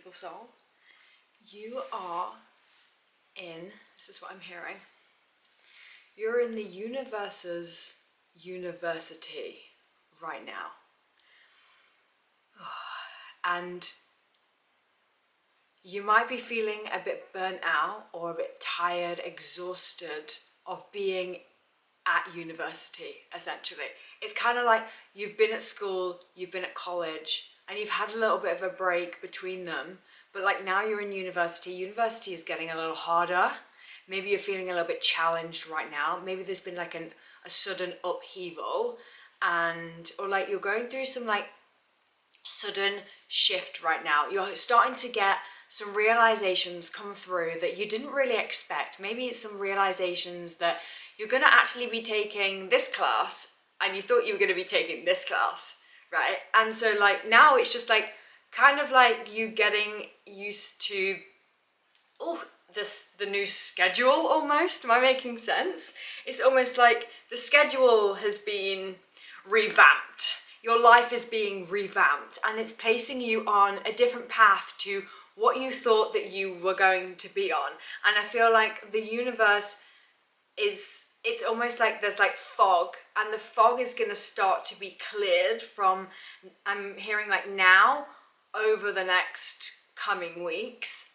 beautiful soul. You are in, this is what I'm hearing, you're in the universe's university right now. And you might be feeling a bit burnt out or a bit tired, exhausted of being at university, essentially. It's kind of like you've been at school, you've been at college, and you've had a little bit of a break between them, but like now you're in university. University is getting a little harder. Maybe you're feeling a little bit challenged right now. Maybe there's been like a sudden upheaval, or like you're going through some like sudden shift right now. You're starting to get some realizations come through that you didn't really expect. Maybe it's some realizations that you're going to actually be taking this class and you thought you were going to be taking this class, right? And so like now it's just like kind of like you getting used to the new schedule almost. Am I making sense? It's almost like the schedule has been revamped. Your life is being revamped and it's placing you on a different path to what you thought that you were going to be on. And I feel like the universe it's almost like there's like fog, and the fog is going to start to be cleared from, I'm hearing like now, over the next coming weeks.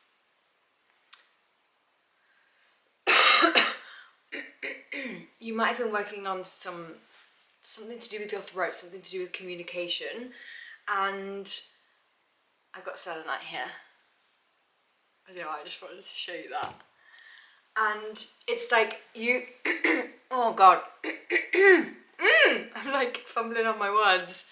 You might have been working on something to do with your throat, something to do with communication, and I've got selenite here. I just wanted to show you that. And it's like you, oh God, I'm like fumbling on my words.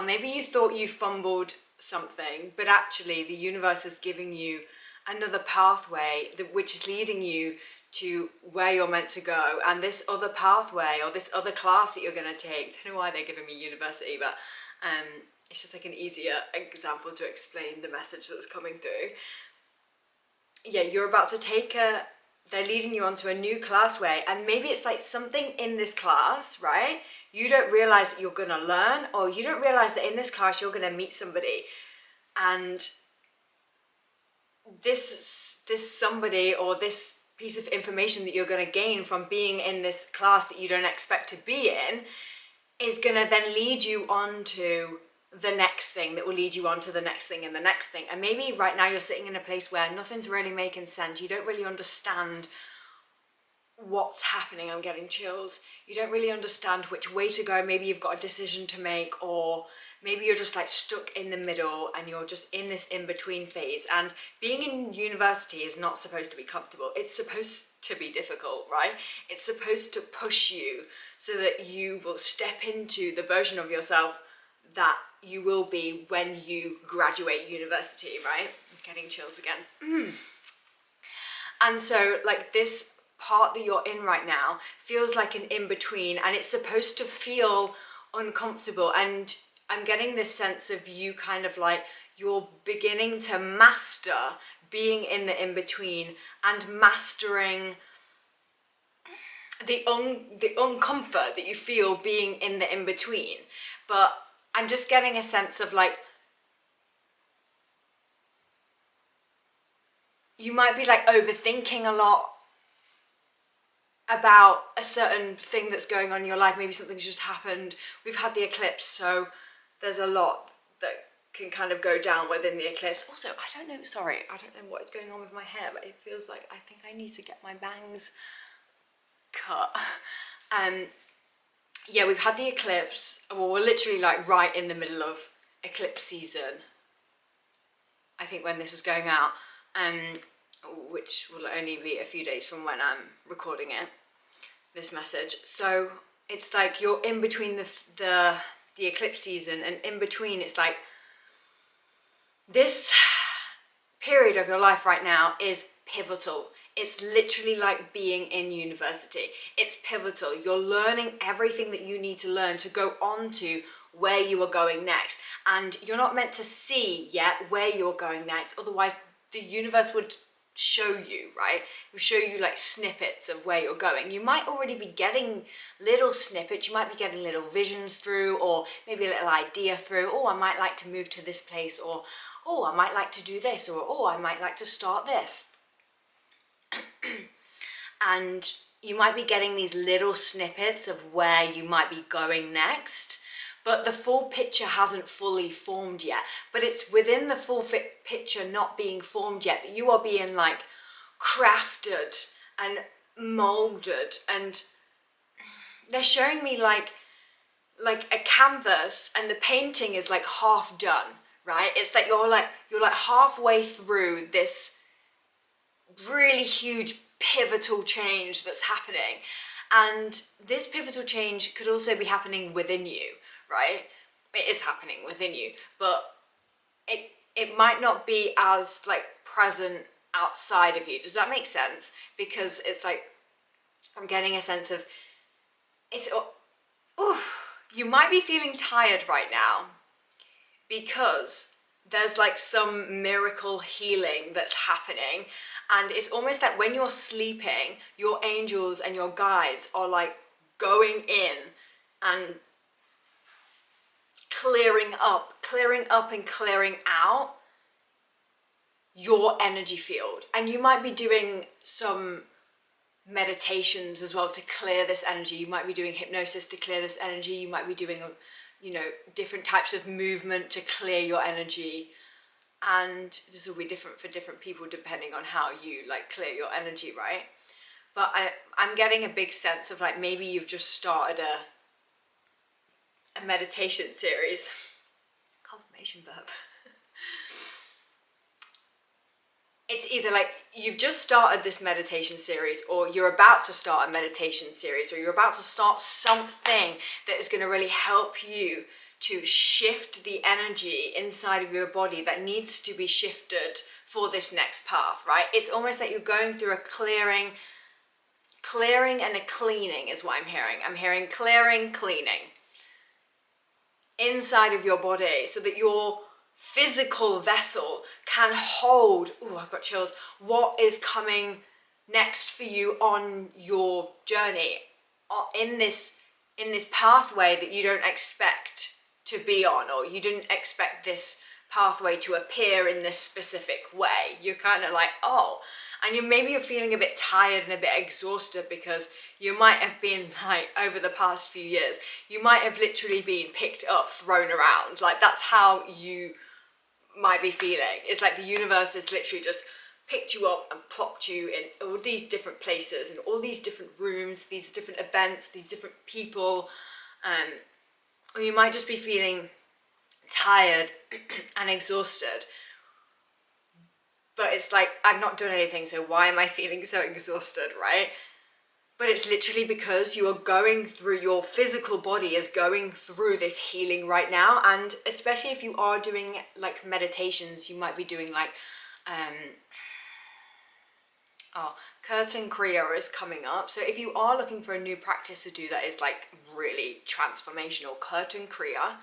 Maybe you thought you fumbled something, but actually the universe is giving you another pathway which is leading you to where you're meant to go. And this other pathway or this other class that you're going to take, I don't know why they're giving me university, but it's just like an easier example to explain the message that's coming through. Yeah, you're about to they're leading you onto a new classway, and maybe it's like something in this class, right? You don't realize that you're going to learn, or you don't realize that in this class you're going to meet somebody, and this somebody or this piece of information that you're going to gain from being in this class that you don't expect to be in is going to then lead you on to the next thing that will lead you on to the next thing and the next thing. And maybe right now you're sitting in a place where nothing's really making sense. You don't really understand what's happening. I'm getting chills. You don't really understand which way to go. Maybe you've got a decision to make, or maybe you're just like stuck in the middle and you're just in this in-between phase. And being in university is not supposed to be comfortable. It's supposed to be difficult, right? It's supposed to push you so that you will step into the version of yourself that you will be when you graduate university, right? I'm getting chills again. And so like this part that you're in right now feels like an in-between, and it's supposed to feel uncomfortable. And I'm getting this sense of you kind of like you're beginning to master being in the in-between and mastering the uncomfort that you feel being in the in-between. But I'm just getting a sense of like, you might be like overthinking a lot about a certain thing that's going on in your life. Maybe something's just happened. We've had the eclipse, so there's a lot that can kind of go down within the eclipse. Also, I don't know what is going on with my hair, but it feels like I think I need to get my bangs cut. Yeah, we've had the eclipse. Well, we're literally like right in the middle of eclipse season, I think, when this is going out, which will only be a few days from when I'm recording this message. So it's like you're in between the eclipse season, and in between it's like this period of your life right now is pivotal. It's literally like being in university. It's pivotal. You're learning everything that you need to learn to go on to where you are going next. And you're not meant to see yet where you're going next. Otherwise, the universe would show you, right? It will show you like snippets of where you're going. You might already be getting little snippets, you might be getting little visions through, or maybe a little idea through. Oh, I might like to move to this place, or oh, I might like to do this, or oh, I might like to start this. And you might be getting these little snippets of where you might be going next, but the full picture hasn't fully formed yet. But it's within the full picture not being formed yet that you are being like crafted and molded, and they're showing me like a canvas, and the painting is like half done, right? It's like you're like halfway through this really huge pivotal change that's happening, and this pivotal change could also be happening within you, right? It is happening within you, but it might not be as like present outside of you. Does that make sense? Because it's like I'm getting a sense of it's you might be feeling tired right now because there's like some miracle healing that's happening, and it's almost like when you're sleeping, your angels and your guides are like going in and clearing up and clearing out your energy field. And you might be doing some meditations as well to clear this energy. You might be doing hypnosis to clear this energy. You might be doing, you know, different types of movement to clear your energy. And this will be different for different people depending on how you like clear your energy, right? But I'm getting a big sense of like maybe you've just started a meditation series. Confirmation verb. It's either like you've just started this meditation series, or you're about to start a meditation series, or you're about to start something that is going to really help you to shift the energy inside of your body that needs to be shifted for this next path, right? It's almost like you're going through a clearing and a cleaning is what I'm hearing. I'm hearing clearing, cleaning inside of your body so that your physical vessel can hold, oh, I've got chills, what is coming next for you on your journey, in this pathway that you don't expect to be on, or you didn't expect this pathway to appear in this specific way. You're kind of like, oh, and you're feeling a bit tired and a bit exhausted because you might have been like, over the past few years, you might have literally been picked up, thrown around. Like that's how you might be feeling. It's like the universe has literally just picked you up and plopped you in all these different places and all these different rooms, these different events, these different people, or you might just be feeling tired and exhausted. But it's like, I've not done anything, so why am I feeling so exhausted, right? But it's literally because you are going through, your physical body is going through this healing right now. And especially if you are doing like meditations, you might be doing like, Kirtan Kriya is coming up. So if you are looking for a new practice to do that is like really transformational, Kirtan Kriya,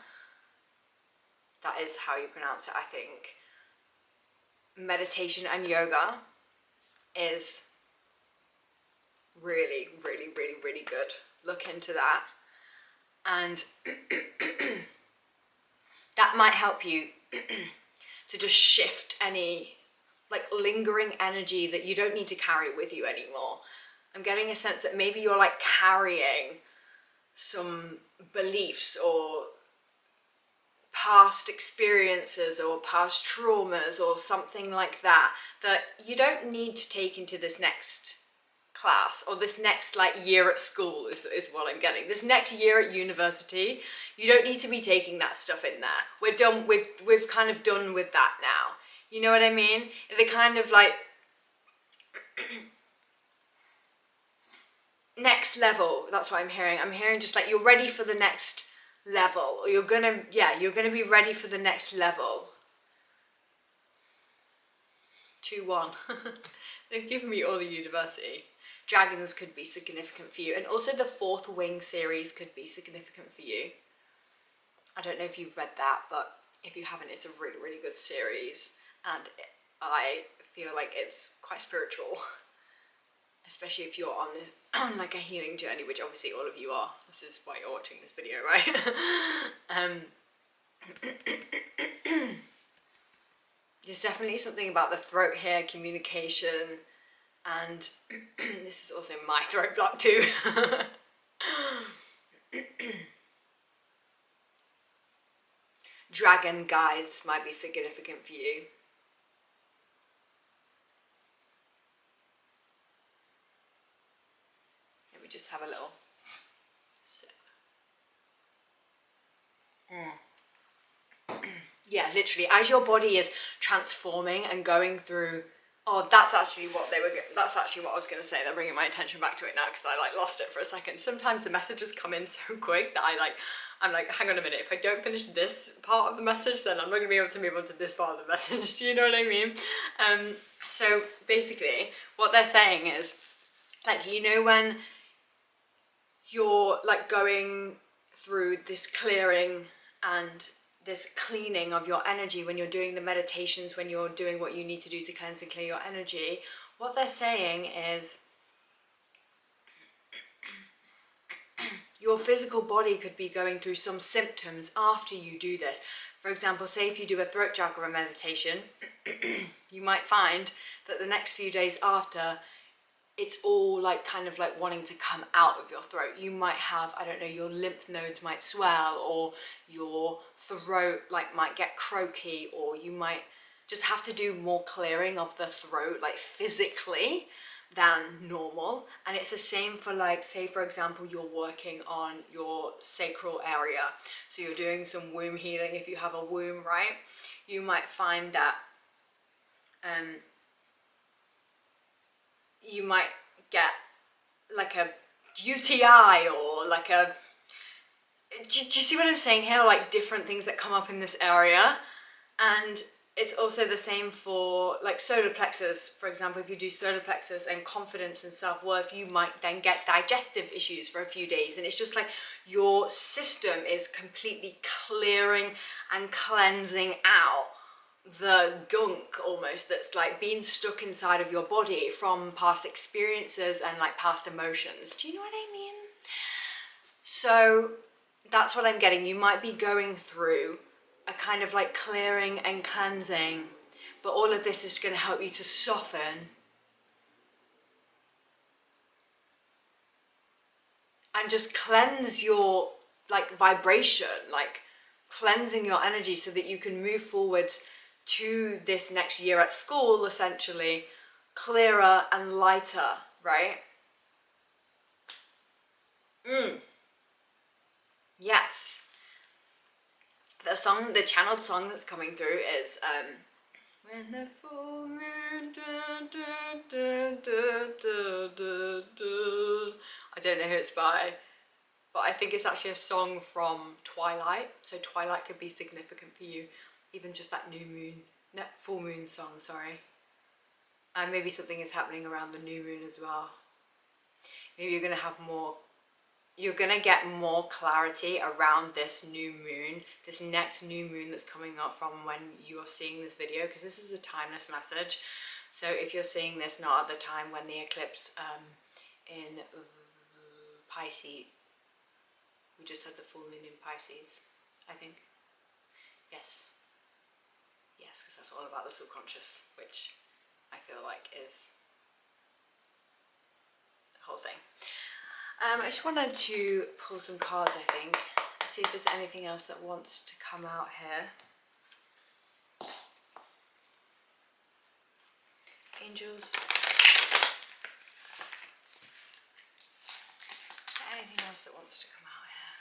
that is how you pronounce it, I think. Meditation and yoga is really, really, really, really good. Look into that. And that might help you to just shift any like lingering energy that you don't need to carry with you anymore. I'm getting a sense that maybe you're like carrying some beliefs or past experiences or past traumas or something like that that you don't need to take into this next class or this next like year at school is what I'm getting. This next year at university, you don't need to be taking that stuff in there. We're done, we've kind of done with that now. You know what I mean? The kind of like next level, that's what I'm hearing. I'm hearing just like you're ready for the next level, or you're gonna be ready for the next level. 2-1. They've given me all the university. Dragons could be significant for you, and also the Fourth Wing series could be significant for you. I don't know if you've read that, but if you haven't, it's a really, really good series, and I feel like it's quite spiritual, especially if you're on this on like a healing journey, which obviously all of you are. This is why you're watching this video, right? There's definitely something about the throat here, communication, and this is also my throat block too. Dragon guides might be significant for you. Let me just have a little sip. Yeah, literally, as your body is transforming and going through. Oh, that's actually what I was going to say. They're bringing my attention back to it now because I like lost it for a second. Sometimes the messages come in so quick that I'm like, hang on a minute, if I don't finish this part of the message, then I'm not going to be able to move on to this part of the message. Do you know what I mean? So basically, what they're saying is, like, you know, when you're like going through this clearing and this cleaning of your energy, when you're doing the meditations, when you're doing what you need to do to cleanse and clear your energy, what they're saying is your physical body could be going through some symptoms after you do this. For example, say if you do a throat chakra meditation, you might find that the next few days after, it's all like kind of like wanting to come out of your throat. You might have, I don't know, your lymph nodes might swell, or your throat like might get croaky, or you might just have to do more clearing of the throat, like physically, than normal. And it's the same for, like, say for example, you're working on your sacral area, so you're doing some womb healing. If you have a womb, right, you might find that you might get like a UTI, or like a, do you see what I'm saying here? Like different things that come up in this area. And it's also the same for like solar plexus. For example, if you do solar plexus and confidence and self-worth, you might then get digestive issues for a few days. And it's just like your system is completely clearing and cleansing out the gunk almost that's like been stuck inside of your body from past experiences and like past emotions. Do you know what I mean? So that's what I'm getting. You might be going through a kind of like clearing and cleansing, but all of this is going to help you to soften and just cleanse your like vibration, like cleansing your energy so that you can move forwards to this next year at school, essentially, clearer and lighter, right? Yes. The song, the channeled song that's coming through is when the full moon, I don't know who it's by, but I think it's actually a song from Twilight. So Twilight could be significant for you. Even just that new moon, full moon song, sorry. And maybe something is happening around the new moon as well. Maybe you're going to have more, you're going to get more clarity around this new moon, this next new moon that's coming up from when you're seeing this video, because this is a timeless message. So if you're seeing this not at the time when the eclipse in Pisces, we just had the full moon in Pisces, I think. Yes. Yes, because that's all about the subconscious, which I feel like is the whole thing. I just wanted to pull some cards, I think, and see if there's anything else that wants to come out here. Angels. Is there anything else that wants to come out here?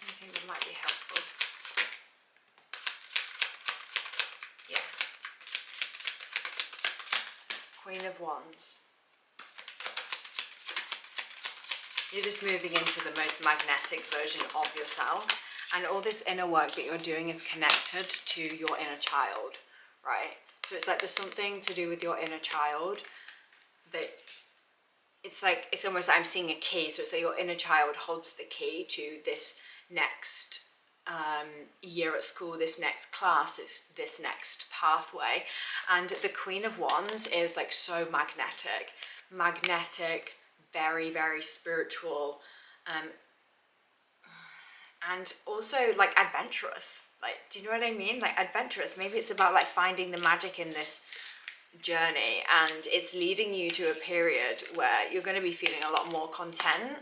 Anything that might be helpful? Yeah. Queen of Wands. You're just moving into the most magnetic version of yourself, and all this inner work that you're doing is connected to your inner child, right? So it's like there's something to do with your inner child that it's like, it's almost like I'm seeing a key. So it's like your inner child holds the key to this next year at school, this next class, this next pathway. And the Queen of Wands is like so magnetic, very, very spiritual, and also like adventurous. Like, do you know what I mean? Like adventurous. Maybe it's about like finding the magic in this journey, and it's leading you to a period where you're going to be feeling a lot more content,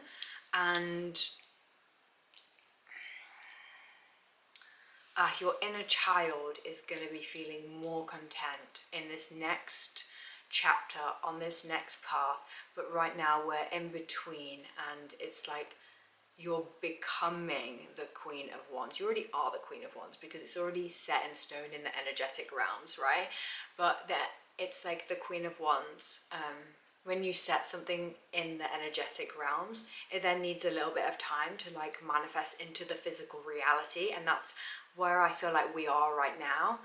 and your inner child is going to be feeling more content in this next chapter, on this next path. But right now we're in between, and it's like you're becoming the Queen of Wands. You already are the Queen of Wands because it's already set in stone in the energetic realms, right? But that it's like the Queen of Wands. When you set something in the energetic realms, it then needs a little bit of time to like manifest into the physical reality, and that's where I feel like we are right now.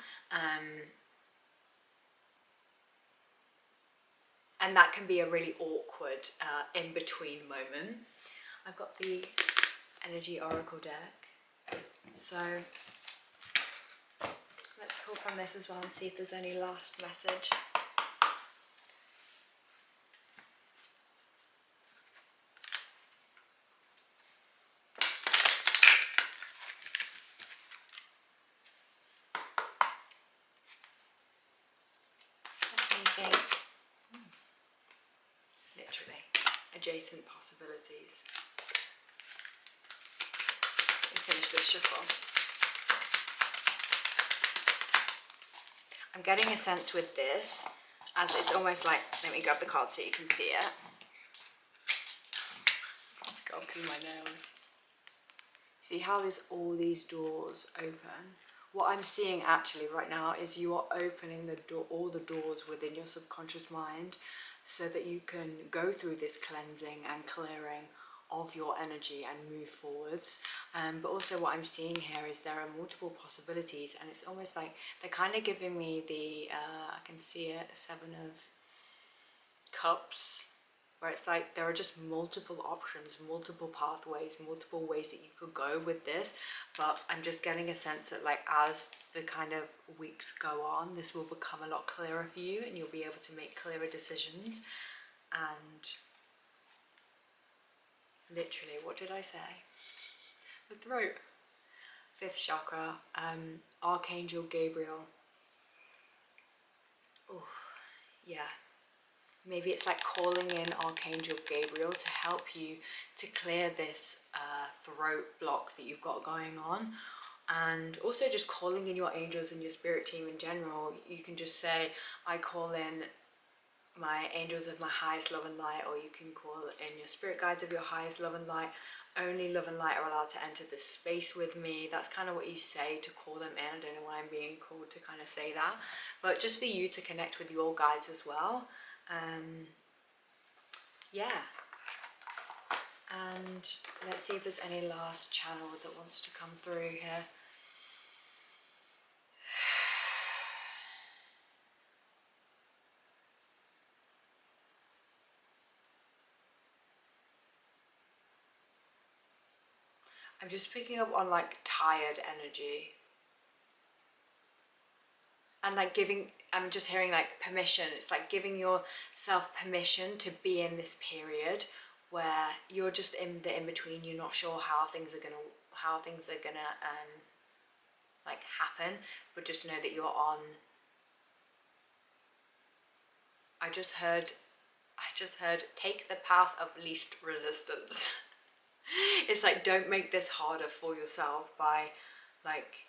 And that can be a really awkward in-between moment. I've got the Energy Oracle deck, so let's pull from this as well and see if there's any last message. Anything? Literally, adjacent possibilities. Finish this shuffle. I'm getting a sense with this, as it's almost like, let me grab the card so you can see it. God, clean my nails. See how there's all these doors open? What I'm seeing actually right now is you are opening the door, all the doors within your subconscious mind, so that you can go through this cleansing and clearing of your energy and move forwards. But also what I'm seeing here is there are multiple possibilities, and it's almost like they're kind of giving me the I can see it, 7 of Cups, where it's like there are just multiple options, multiple pathways, multiple ways that you could go with this. But I'm just getting a sense that like as the kind of weeks go on, this will become a lot clearer for you, and you'll be able to make clearer decisions. And literally, what did I say? The throat. 5th chakra, Archangel Gabriel. Oh, yeah. Maybe it's like calling in Archangel Gabriel to help you to clear this throat block that you've got going on. And also just calling in your angels and your spirit team in general. You can just say, I call in my angels of my highest love and light, or you can call in your spirit guides of your highest love and light. Only love and light are allowed to enter this space with me. That's kind of what you say to call them in. I don't know why I'm being called to kind of say that, but just for you to connect with your guides as well. Yeah. And let's see if there's any last channel that wants to come through here. I'm just picking up on like tired energy. And like giving, I'm just hearing like permission. It's like giving yourself permission to be in this period where you're just in the in-between. You're not sure how things are gonna like happen, but just know that you're on. I just heard take the path of least resistance. It's like, don't make this harder for yourself by like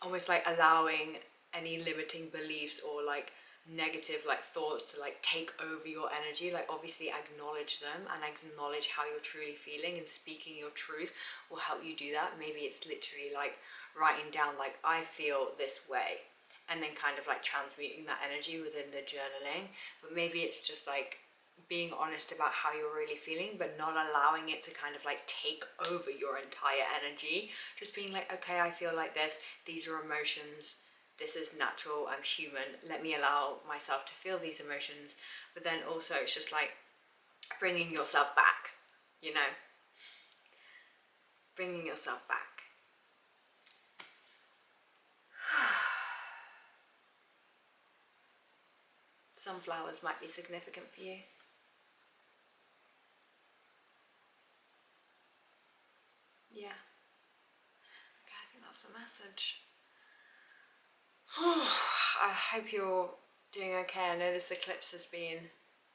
almost like allowing any limiting beliefs or like negative like thoughts to like take over your energy. Like obviously acknowledge them and acknowledge how you're truly feeling, and speaking your truth will help you do that. Maybe it's literally like writing down like, I feel this way, and then kind of like transmuting that energy within the journaling. But maybe it's just like being honest about how you're really feeling, but not allowing it to kind of like take over your entire energy. Just being like, okay, I feel like this, these are emotions, this is natural, I'm human, let me allow myself to feel these emotions. But then also it's just like bringing yourself back, you know, bringing yourself back. sunflowers might be significant for you. Yeah. Okay, I think that's the message. I hope you're doing okay. I know this eclipse has been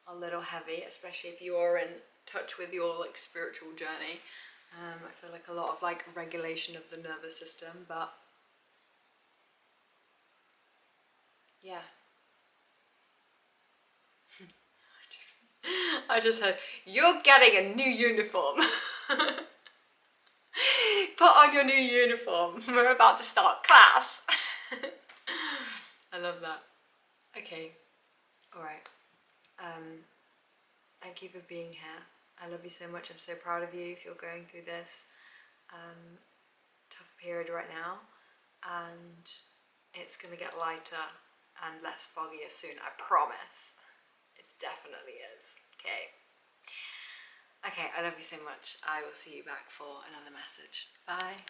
a little heavy, especially if you're in touch with your like spiritual journey. I feel like a lot of like regulation of the nervous system, but yeah. I just heard, you're getting a new uniform. Put on your new uniform. We're about to start class. I love that. Okay. Alright. Thank you for being here. I love you so much. I'm so proud of you if you're going through this tough period right now. And it's going to get lighter and less foggier soon, I promise. It definitely is. Okay. Okay, I love you so much. I will see you back for another message. Bye.